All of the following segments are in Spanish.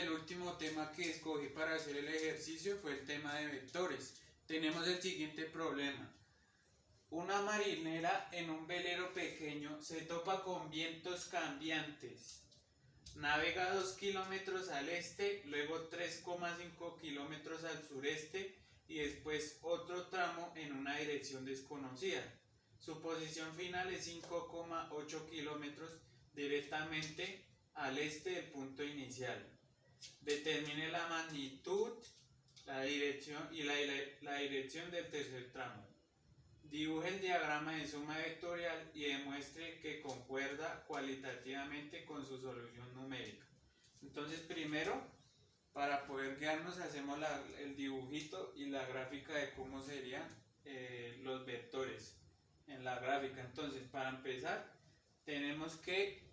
el último tema que escogí para hacer el ejercicio fue el tema de vectores. Tenemos el siguiente problema. Una marinera en un velero pequeño se topa con vientos cambiantes. Navega 2 kilómetros al este, luego 3,5 kilómetros al sureste y después otro tramo en una dirección desconocida. Su posición final es 5,8 kilómetros directamente al este del punto inicial. Determine la magnitud, la dirección y la dirección del tercer tramo. Dibuje el diagrama de suma vectorial y demuestre que concuerda cualitativamente con su solución numérica. Entonces, primero, para poder guiarnos, hacemos el dibujito y la gráfica de cómo serían los vectores en la gráfica. Entonces, para empezar, tenemos que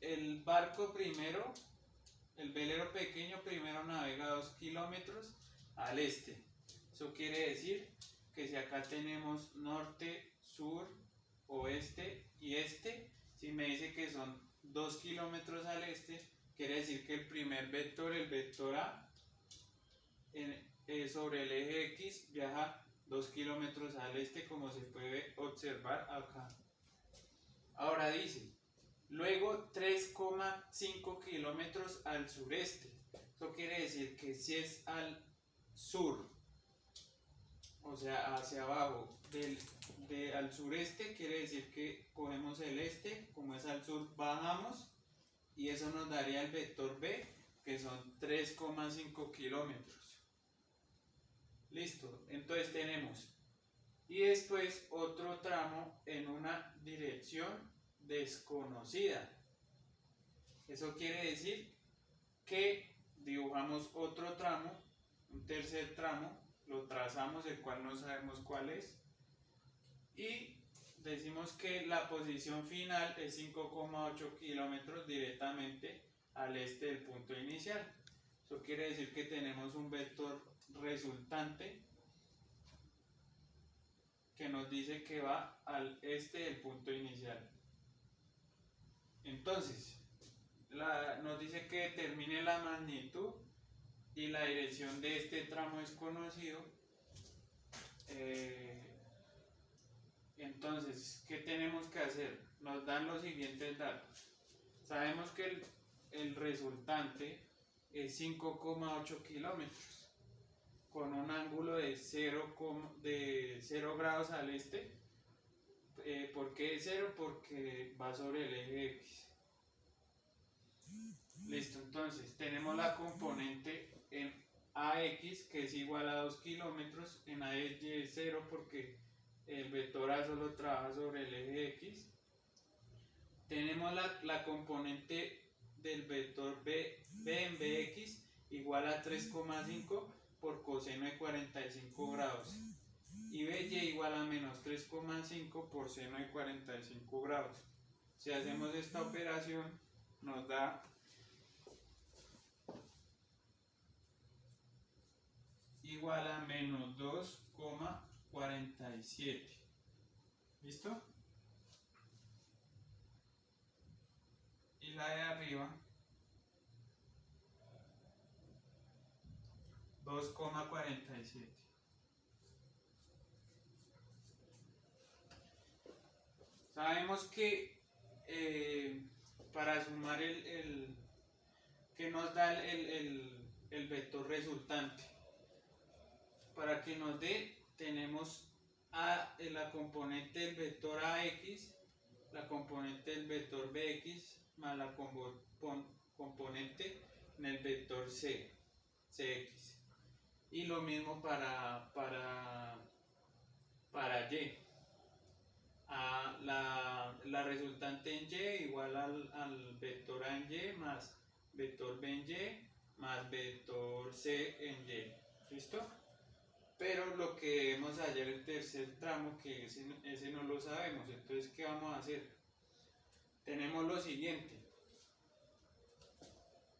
el barco primero, el velero pequeño primero navega 2 kilómetros al este. Eso quiere decir que si acá tenemos norte, sur, oeste y este, si me dice que son 2 kilómetros al este, quiere decir que el primer vector, el vector A, sobre el eje X viaja 2 kilómetros al este, como se puede observar acá. Ahora dice, luego 3,5 kilómetros al sureste. Eso quiere decir que si es al sur, o sea, hacia abajo, al sureste, quiere decir que cogemos el este, como es al sur, bajamos, y eso nos daría el vector B, que son 3,5 kilómetros. Listo, entonces tenemos, y después otro tramo en una dirección desconocida. Eso quiere decir que dibujamos otro tramo, un tercer tramo, lo trazamos, el cual no sabemos cuál es, y decimos que la posición final es 5,8 kilómetros directamente al este del punto inicial. Eso quiere decir que tenemos un vector resultante que nos dice que va al este del punto inicial. Entonces, nos dice que determine la magnitud y la dirección de este tramo desconocido. Entonces, ¿qué tenemos que hacer? Nos dan los siguientes datos. Sabemos que el resultante es 5,8 kilómetros con un ángulo de 0 grados al este. ¿Por qué 0? Porque va sobre el eje X. Listo, entonces tenemos la componente en AX, que es igual a 2 kilómetros, en AY es 0 porque el vector A solo trabaja sobre el eje X. Tenemos la componente del vector B en BX igual a 3,5 por coseno de 45 grados. Y BY igual a menos 3,5 por seno de 45 grados. Si hacemos esta operación, nos da igual a menos 2,47. ¿Listo? Y la de arriba, 2,47. Sabemos que para sumar que nos da el vector resultante, para que nos dé, tenemos la componente del vector AX, la componente del vector BX, más la componente en el vector CX. Y lo mismo para Y. La resultante en Y igual al vector A en Y más vector B en Y más vector C en Y. ¿Listo? Pero lo que debemos hallar el tercer tramo, que ese no lo sabemos. Entonces, ¿qué vamos a hacer? Tenemos lo siguiente.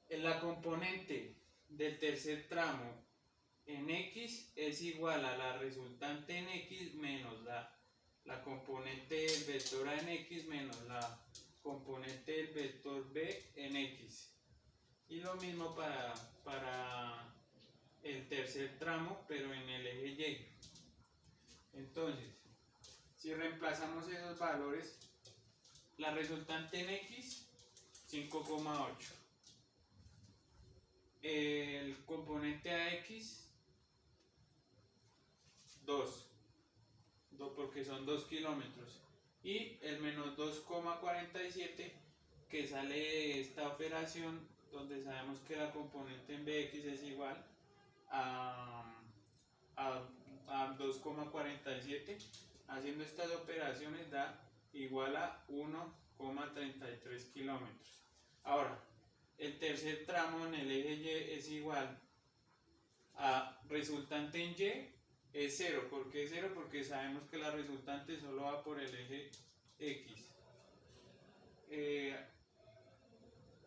En la componente del tercer tramo en X es igual a la resultante en X menos la componente del vector A en X menos la componente del vector B en X. lo mismo para el tercer tramo, pero en el eje Y. Entonces, si reemplazamos esos valores, la resultante en X, 5,8. El componente AX, 2, porque son 2 kilómetros. Y el menos 2,47 que sale de esta operación, donde sabemos que la componente en BX es igual a 2,47. Haciendo estas operaciones da igual a 1,33 kilómetros. Ahora, el tercer tramo en el eje Y es igual a resultante en Y es 0. ¿Por qué es 0? Porque sabemos que la resultante solo va por el eje X.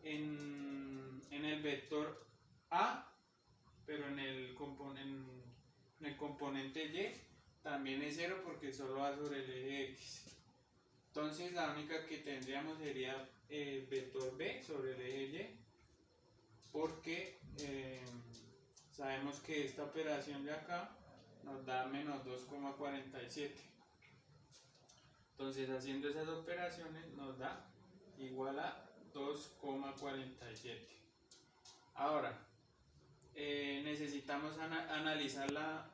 En el vector A, pero en el componente Y también es 0 porque solo va sobre el eje X. Entonces la única que tendríamos sería el vector B sobre el eje Y, porque sabemos que esta operación de acá nos da menos 2,47. Entonces haciendo esas operaciones nos da igual a 2,47. Ahora necesitamos analizar la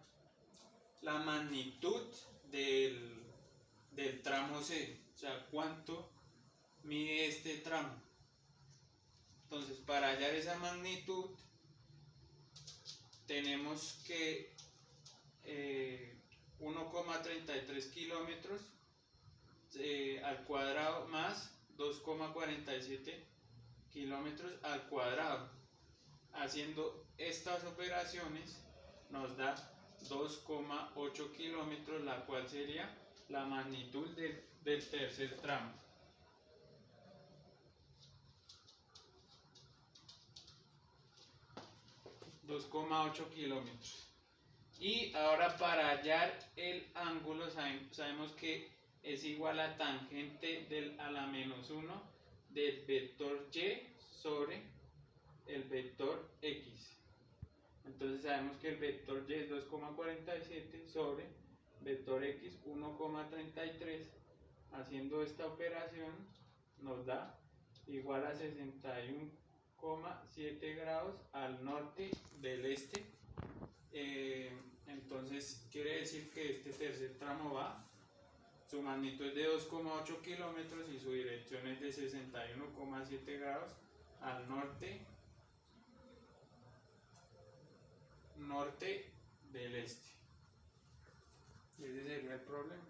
magnitud del tramo C, o sea, cuánto mide este tramo. Entonces, para hallar esa magnitud, tenemos que 1,33 kilómetros al cuadrado más 2,47 kilómetros al cuadrado. Haciendo estas operaciones nos da 2,8 kilómetros, la cual sería la magnitud del tercer tramo. ,8 kilómetros. Y ahora para hallar el ángulo sabemos que es igual a tangente a la menos 1 del vector Y sobre el vector X. Entonces sabemos que el vector Y es 2,47 sobre vector X 1,33. Haciendo esta operación nos da igual a 61,7 grados al norte del este. Entonces quiere decir que este tercer tramo su magnitud es de 2,8 kilómetros y su dirección es de 61,7 grados al norte del este. Ese sería el problema.